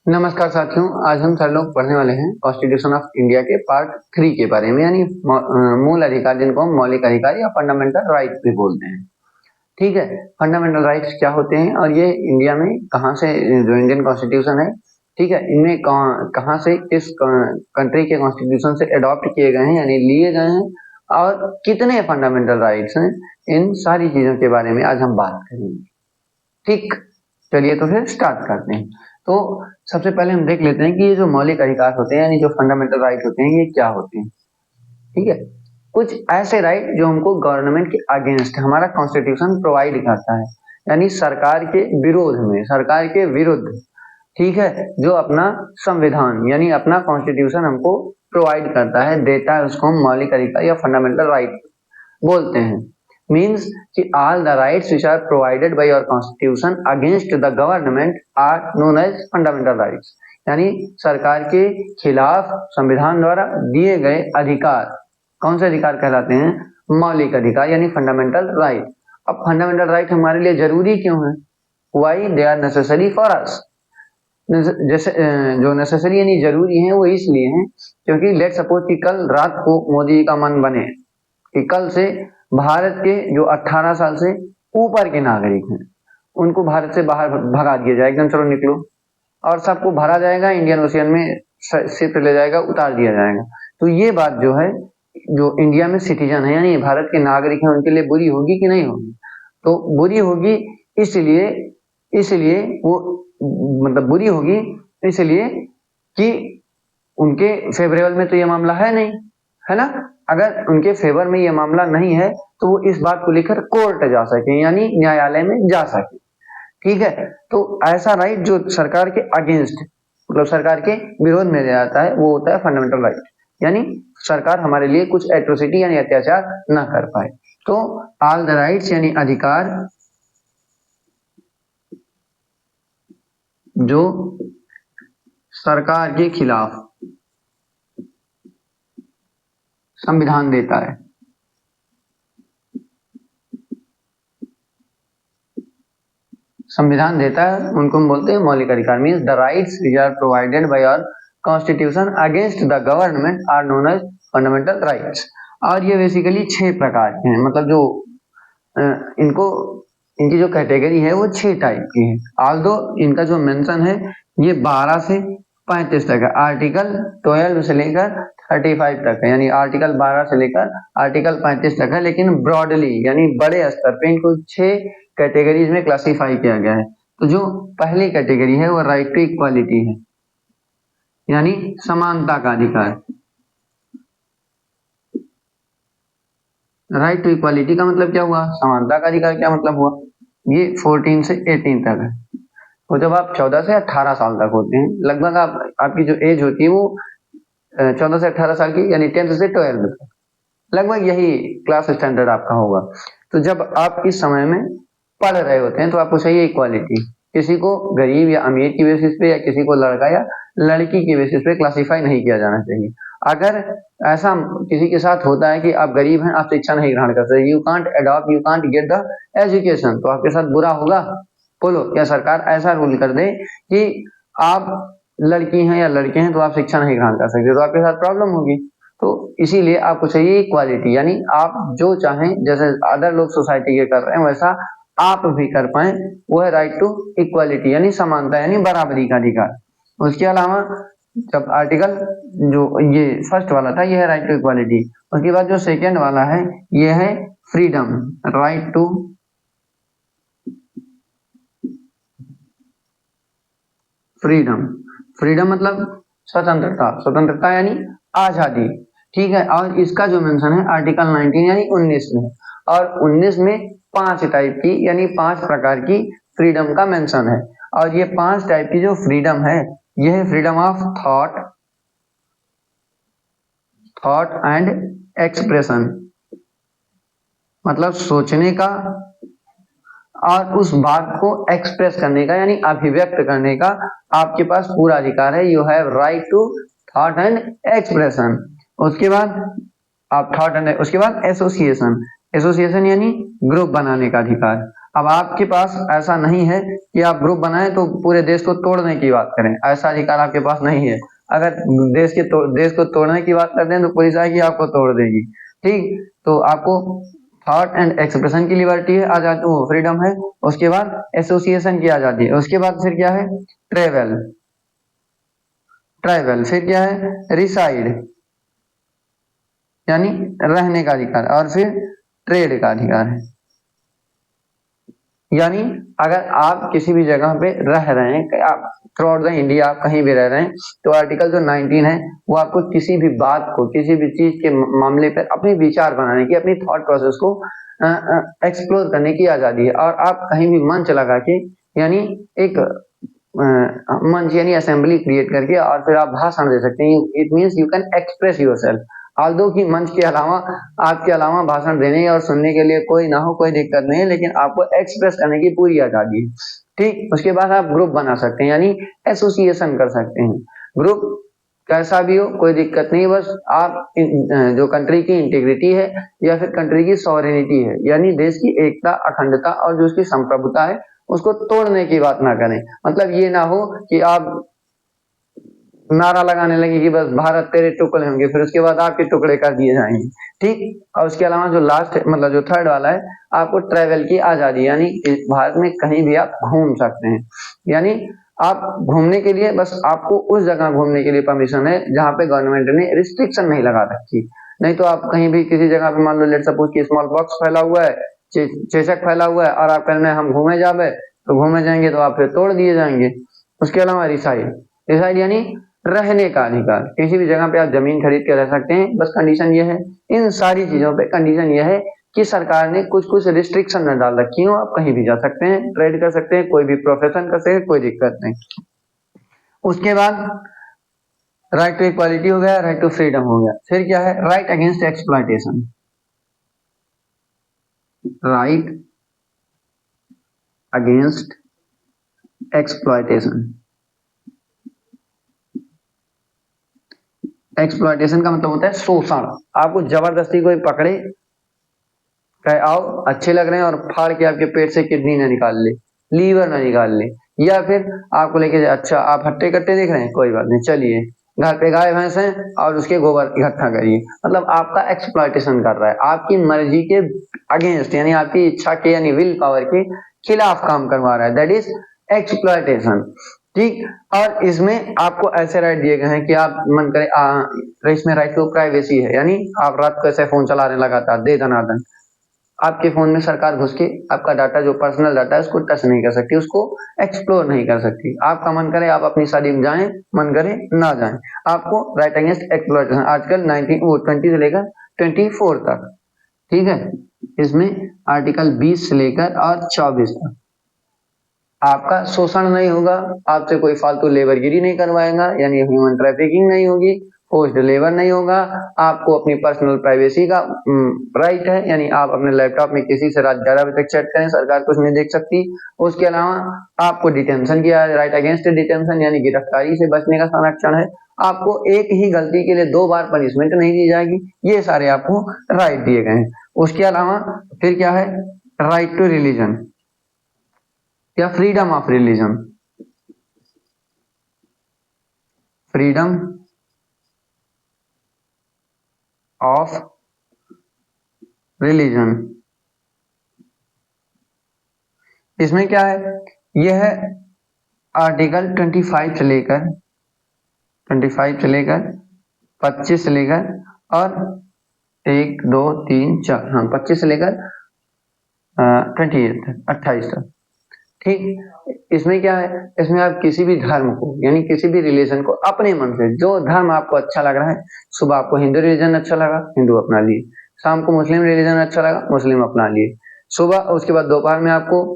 नमस्कार साथियों, आज हम सर लोग पढ़ने वाले हैं कॉन्स्टिट्यूशन ऑफ इंडिया के पार्ट 3 के बारे में, यानी मूल अधिकार जिनको हम मौलिक अधिकार या फंडामेंटल राइट्स भी बोलते हैं। ठीक है, फंडामेंटल राइट्स क्या होते हैं और ये इंडिया में कहाँ से, जो इंडियन कॉन्स्टिट्यूशन है, ठीक है, इनमें कहाँ से, किस कंट्री के कॉन्स्टिट्यूशन से अडॉप्ट किए गए हैं यानी लिए गए हैं, और कितने फंडामेंटल राइट्स हैं, इन सारी चीजों के बारे में आज हम बात करेंगे। ठीक, चलिए तो फिर स्टार्ट करते हैं। तो सबसे पहले हम देख लेते हैं कि ये जो मौलिक अधिकार होते हैं यानी जो फंडामेंटल राइट होते हैं ये क्या होते हैं। ठीक है, कुछ ऐसे राइट जो हमको गवर्नमेंट के अगेंस्ट हमारा कॉन्स्टिट्यूशन प्रोवाइड करता है, यानी सरकार के विरोध में, सरकार के विरुद्ध, ठीक है, जो अपना संविधान यानी अपना कॉन्स्टिट्यूशन हमको प्रोवाइड करता है, देता है, उसको हम मौलिक अधिकार या फंडामेंटल राइट बोलते हैं। मीन्स कि all the rights which are provided by your constitution against the government are known as fundamental rights। यानी सरकार के खिलाफ संविधान द्वारा दिए गए अधिकार कौन से अधिकार कहलाते हैं? मौलिक अधिकार यानी फंडामेंटल राइट। अब फंडामेंटल राइट हमारे लिए जरूरी क्यों है? Why they are necessary for us. जैसे जो नेसेसरी यानी जरूरी है वो इसलिए है क्योंकि लेट सपोज कि कल रात को मोदी का मन बने कि कल से भारत के जो 18 साल से ऊपर के नागरिक हैं उनको भारत से बाहर भगा दिया जाए, एकदम चलो निकलो, और सबको भरा जाएगा इंडियन ओशियन में, शिप ले जाएगा, उतार दिया जाएगा। तो ये बात जो है, जो इंडिया में सिटीजन है यानी भारत के नागरिक हैं उनके लिए बुरी होगी कि नहीं होगी? तो बुरी होगी, इसलिए इसलिए वो मतलब बुरी होगी इसलिए कि उनके फेवरेबल में तो ये मामला है नहीं, है ना। अगर उनके फेवर में ये मामला नहीं है तो वो इस बात को लेकर कोर्ट जा सके यानी न्यायालय में जा सके। ठीक है, तो ऐसा राइट जो सरकार के अगेंस्ट मतलब सरकार के विरोध में जाता है वो होता है फंडामेंटल राइट, यानी सरकार हमारे लिए कुछ एट्रोसिटी यानी अत्याचार ना कर पाए। तो ऑल द राइट्स यानी अधिकार जो सरकार के खिलाफ संविधान देता है, संविधान देता है, उनको हम बोलते हैं मौलिक अधिकार। Means the rights which are provided by our constitution against the government are known as fundamental rights. और ये बेसिकली 6 प्रकार के हैं, मतलब जो इनकी जो कैटेगरी है वो 6 टाइप की है। ऑल्दो इनका जो मेंशन है ये 12 से 35 तक है, आर्टिकल 12 से लेकर 35 तक है, यानी आर्टिकल 12 से लेकर आर्टिकल 35 तक है, लेकिन ब्रॉडली यानी बड़े स्तर पे इनको 6 कैटेगरीज में क्लासिफाई किया गया है। तो जो पहली कैटेगरी है वो राइट टू इक्वालिटी है, यानी समानता का अधिकार। राइट टू इक्वालिटी का मतलब क्या हुआ? समानता का अधिकार क्या मतलब हुआ? ये 14 से 18 तक है। तो जब आप 14 से 18 साल तक होते हैं, लगभग आपकी जो एज होती है वो 14 से 18 साल की, यानी 10th से 12th तक, लगभग यही क्लास स्टैंडर्ड आपका होगा। तो जब आप इस समय में पढ़ रहे होते हैं तो आपको चाहिए इक्वालिटी। किसी को गरीब या अमीर की बेसिस पे या किसी को लड़का या लड़की की बेसिस पे क्लासिफाई नहीं किया जाना चाहिए। अगर ऐसा किसी के साथ होता है कि आप गरीब हैं, आप शिक्षा नहीं ग्रहण कर सकते, you can't adopt, you can't get the education, तो आपके साथ बुरा होगा? बोलो, क्या सरकार ऐसा रूल कर दे कि आप लड़की हैं या लड़के हैं तो आप शिक्षा नहीं ग्रहण कर सकते, तो आपके साथ प्रॉब्लम होगी। तो इसीलिए आपको चाहिए इक्वालिटी, यानी आप जो चाहें, जैसे अदर लोग सोसाइटी के कर रहे हैं वैसा आप भी कर पाए, वो है राइट टू इक्वालिटी यानी समानता यानी बराबरी का अधिकार। उसके अलावा जब आर्टिकल जो ये फर्स्ट वाला था ये है राइट टू इक्वालिटी, उसके बाद जो सेकेंड वाला है ये है freedom, right to freedom. Freedom मतलब स्वतंत्रता, स्वतंत्रता यानी आजादी। ठीक है, और इसका जो मेंशन है आर्टिकल 19 यानी 19 में, और 19 में 5 टाइप की यानी 5 प्रकार की फ्रीडम का मेंशन है। और ये 5 टाइप की जो फ्रीडम है ये है freedom of thought, thought and expression, मतलब सोचने का और उस बात को एक्सप्रेस करने का यानी अभिव्यक्त करने का आपके पास पूरा अधिकार है। You have right to thought and expression. उसके बाद आप थॉट एंड उसके बाद एसोसिएशन, एसोसिएशन यानी ग्रुप बनाने का अधिकार। अब आपके पास ऐसा नहीं है कि आप ग्रुप बनाएं तो पूरे देश को तोड़ने की बात करें, ऐसा अधिकार आपके पास नहीं है। अगर देश को तोड़ने की बात करते हैं तो पुलिस आएगी आपको तोड़ देगी। ठीक, तो आपको थॉट एंड एक्सप्रेशन की लिबर्टी है, आजाद वो फ्रीडम है। उसके बाद एसोसिएशन की आजादी है। उसके बाद फिर क्या है, ट्रेवल, फिर क्या है, रिसाइड यानी रहने का अधिकार, और फिर ट्रेड का अधिकार है। यानी अगर आप किसी भी जगह पे रह रहे हैं, आप थ्रू आउट द इंडिया आप कहीं भी रह रहे हैं, तो आर्टिकल जो 19 है वो आपको किसी भी बात को, किसी भी चीज के मामले पर अपने विचार बनाने की, अपनी थॉट प्रोसेस को एक्सप्लोर करने की आजादी है। और आप कहीं भी मंच लगा के, यानी एक मंच यानी असेंबली क्रिएट करके और फिर आप भाषण दे सकते हैं। It means you can express yourself. Although कि मंच के अलावा, आपके अलावा भाषण देने और सुनने के लिए कोई ना हो, कोई दिक्कत नहीं है, लेकिन आपको एक्सप्रेस करने की पूरी आजादी है। ठीक, उसके बाद आप ग्रुप बना सकते हैं, यानी एसोसिएशन कर सकते हैं। ग्रुप कैसा भी हो कोई दिक्कत नहीं, बस आप जो कंट्री की इंटीग्रिटी है या फिर कंट्री की सॉवरेनिटी है, यानी देश की एकता, अखंडता और जो उसकी संप्रभुता है उसको तोड़ने की बात ना करें। मतलब ये ना हो कि आप नारा लगाने लगे कि बस भारत तेरे टुकड़े होंगे, फिर उसके बाद आपके टुकड़े कर दिए जाएंगे। ठीक, और उसके अलावा जो लास्ट मतलब जो थर्ड वाला है, आपको ट्रेवल की आजादी, यानी भारत में कहीं भी आप घूम सकते हैं। यानी आप घूमने के लिए, बस आपको उस जगह घूमने के लिए परमिशन है जहाँ पे गवर्नमेंट ने रिस्ट्रिक्शन नहीं लगा रखी। नहीं तो आप कहीं भी किसी जगह पे, मान लो लेट सपोज कि स्मॉल पॉक्स फैला हुआ है, चेचक फैला हुआ है, और आप कहना है हम घूमे जावे, तो घूमे जाएंगे तो आप फिर तोड़ दिए जाएंगे। उसके अलावा रिसाइड, यानी रहने का अधिकार, किसी भी जगह पे आप जमीन खरीद के रह सकते हैं। बस कंडीशन ये है, इन सारी चीजों पे कंडीशन ये है कि सरकार ने कुछ कुछ रिस्ट्रिक्शन न डाल रखी हो। आप कहीं भी जा सकते हैं, ट्रेड कर सकते हैं, कोई भी प्रोफेशन कर सकते हैं, कोई दिक्कत नहीं। उसके बाद राइट टू इक्वालिटी हो गया, राइट टू फ्रीडम हो गया। फिर क्या है, right against exploitation, right against exploitation. Exploitation का मतलब होता है शोषण। आपको जबरदस्ती कोई पकड़े, कहे आओ अच्छे लग रहे हैं, और फाड़ के आपके पेट से किडनी ना निकाल ले, लीवर ना निकाल ले, या फिर आपको लेके जाए, अच्छा आप हट्टे कट्टे देख रहे हैं, कोई बात नहीं, चलिए घर पे गाय भैंस है और उसके गोबर इकट्ठा करिए। मतलब आपका एक्सप्लॉयटेशन कर रहा है, आपकी मर्जी के अगेंस्ट, यानी आपकी इच्छा के यानी विल पावर के खिलाफ काम करवा रहा है, दैट इज एक्सप्लॉयटेशन। ठीक, और इसमें आपको ऐसे राइट दिए गए हैं कि आप मन करे, इसमें राइट टू प्राइवेसी है, यानी आप रात को ऐसे फोन चला रहे लगातार दे दनादन, आपके फोन में सरकार घुस के आपका डाटा, जो पर्सनल डाटा है, उसको टच नहीं कर सकती, उसको एक्सप्लोर नहीं कर सकती। आपका मन करे आप अपनी शादी में जाएं, मन करे ना जाएं, आपको राइट अगेंस्ट एक्सप्लॉयटेशन आर्टिकल 20 से लेकर 24 तक। ठीक है, इसमें आर्टिकल 20 से लेकर और 24 तक आपका शोषण नहीं होगा, आपसे कोई फालतू लेबरगिरी नहीं करवाएगा, यानी ह्यूमन ट्रैफिकिंग नहीं होगी, फोर्स्ड लेबर नहीं होगा, आपको अपनी पर्सनल प्राइवेसी का राइट है, यानी आप अपने लैपटॉप में किसी से रात 11 बजे तक चैट करें, सरकार कुछ नहीं देख सकती। उसके अलावा आपको डिटेंशन किया, राइट अगेंस्ट डिटेंशन, यानी गिरफ्तारी से बचने का संरक्षण है। आपको एक ही गलती के लिए 2 बार पनिशमेंट नहीं दी जाएगी। ये सारे आपको राइट दिए गए हैं। उसके अलावा फिर क्या है, राइट टू रिलीजन या freedom of religion, freedom of religion. इसमें क्या है, यह है आर्टिकल 25 से लेकर 25 से लेकर 25 से लेकर और 1 2 3 4, हाँ 25 से लेकर 28 तक, 28 तक। ठीक, इसमें क्या है, इसमें आप किसी भी धर्म को, यानी किसी भी रिलीजन को अपने मन से, जो धर्म आपको अच्छा लग रहा है, सुबह आपको हिंदू रिलीजन अच्छा लगा, हिंदू अपना लिए, शाम को मुस्लिम रिलीजन अच्छा लगा, मुस्लिम अपना लिए, सुबह उसके बाद दोपहर में आपको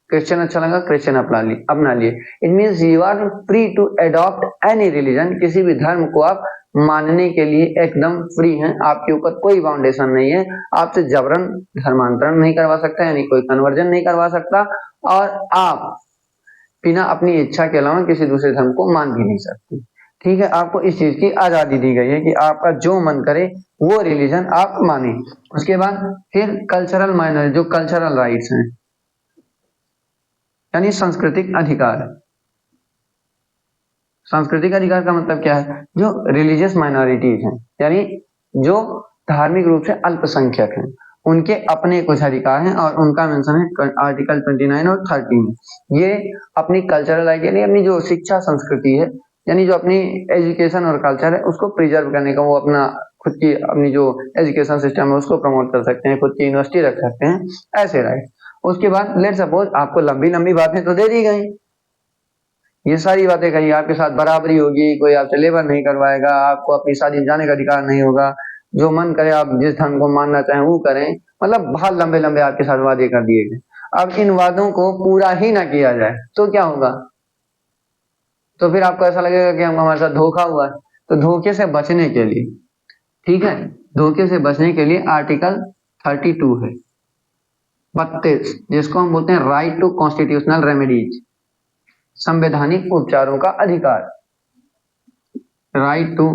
क्रिश्चियन अच्छा लगा, क्रिश्चियन अपना लिए। It means you are free to adopt any religion, किसी भी धर्म को आप मानने के लिए एकदम फ्री हैं, आपके ऊपर कोई बाउंडेशन नहीं है, आपसे जबरन धर्मांतरण नहीं करवा सकता, यानी कोई कन्वर्जन नहीं करवा सकता, और आप बिना अपनी इच्छा के अलावा किसी दूसरे धर्म को मान भी नहीं सकते। ठीक है, आपको इस चीज की आजादी दी गई है कि आपका जो मन करे वो रिलीजन आप माने। उसके बाद फिर कल्चरल माइनॉरिटी, जो कल्चरल राइट्स हैं, यानी सांस्कृतिक अधिकार। सांस्कृतिक अधिकार का मतलब क्या है? जो रिलीजियस माइनॉरिटीज हैं, यानी जो धार्मिक रूप से अल्पसंख्यक हैं, उनके अपने कुछ अधिकार हैं और उनका मेंशन है आर्टिकल 29 और 30 में। ये अपनी कल्चरल यानी अपनी जो शिक्षा संस्कृति है, यानी जो अपनी एजुकेशन और कल्चर है उसको प्रिजर्व करने का, वो अपना खुद की अपनी जो एजुकेशन सिस्टम है उसको प्रमोट कर सकते हैं, खुद की यूनिवर्सिटी रख सकते हैं, ऐसे राइट। उसके बाद लेट सपोज आपको लंबी लंबी बातें तो दे दी गई, ये सारी बातें कही, आपके साथ बराबरी होगी, कोई आपसे लेबर नहीं करवाएगा, आपको अपनी शादी में जाने का अधिकार नहीं होगा, जो मन करे आप जिस धर्म को मानना चाहें वो करें, मतलब बहुत लंबे लंबे आपके साथ वादे कर दिए गए। अब इन वादों को पूरा ही ना किया जाए तो क्या होगा? तो फिर आपको ऐसा लगेगा कि हम हमारे साथ धोखा हुआ है। तो धोखे से बचने के लिए, ठीक है, धोखे से बचने के लिए आर्टिकल 32 है, 32, जिसको हम बोलते हैं राइट टू कॉन्स्टिट्यूशनल रेमेडीज, संवैधानिक उपचारों का अधिकार, राइट टू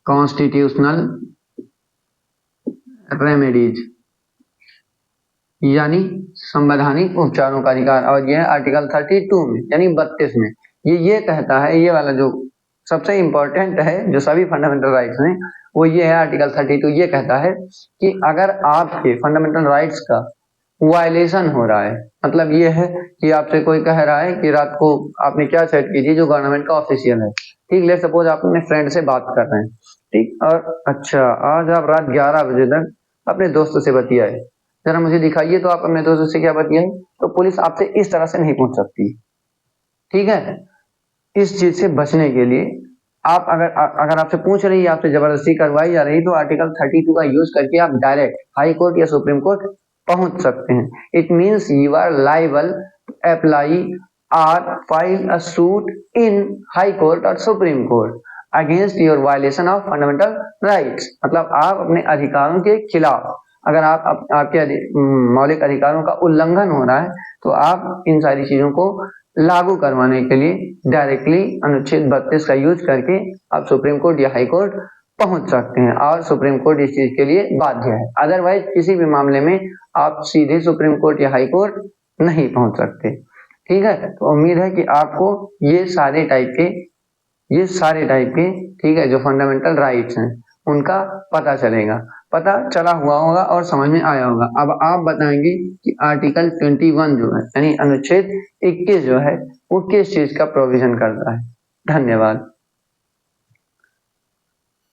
कॉन्स्टिट्यूशनल रेमेडीज, यानी संवैधानिक उपचारों का अधिकार। और यह आर्टिकल 32 में यानी 32 में ये कहता है, ये वाला जो सबसे इंपॉर्टेंट है जो सभी फंडामेंटल राइट्स हैं, वो ये है आर्टिकल 32 ये कहता है कि अगर आपके फंडामेंटल राइट्स का वायलेशन हो रहा है, मतलब ये है कि आपसे कोई कह रहा है कि रात को आपने क्या चैट की थी जो गवर्नमेंट का ऑफिशियल है, ठीक, ले सपोज आप अपने फ्रेंड से बात कर रहे हैं, ठीक, और अच्छा आज आप रात 11 बजे तक अपने दोस्त से बतियाए, जरा मुझे दिखाइए तो आप अपने दोस्त से क्या बतियाए, तो पुलिस आपसे इस तरह से नहीं पूछ सकती, ठीक है। इस चीज से बचने के लिए आप अगर आपसे पूछ रही है, आपसे जबरदस्ती करवाई जा रही, तो आर्टिकल 32 का यूज करके आप डायरेक्ट हाई कोर्ट या सुप्रीम कोर्ट पहुंच सकते हैं। It means you are liable to apply और file a suit in high court और supreme court against your violation of fundamental rights. मतलब आप अपने अधिकारों के खिलाफ, अगर आपके मौलिक अधिकारों का उल्लंघन हो रहा है, तो आप इन सारी चीजों को लागू करवाने के लिए डायरेक्टली अनुच्छेद 32 का यूज करके आप सुप्रीम कोर्ट या हाई कोर्ट पहुंच सकते हैं, और सुप्रीम कोर्ट इस चीज के लिए बाध्य है। अदरवाइज किसी भी मामले में आप सीधे सुप्रीम कोर्ट या हाई कोर्ट नहीं पहुंच सकते, ठीक है। तो उम्मीद है कि आपको ये सारे टाइप के ठीक है जो फंडामेंटल राइट्स हैं उनका पता चला हुआ होगा और समझ में आया होगा। अब आप बताएंगे कि आर्टिकल 21 जो है यानी अनुच्छेद 21 जो है वो किस चीज का प्रोविजन करता है। धन्यवाद।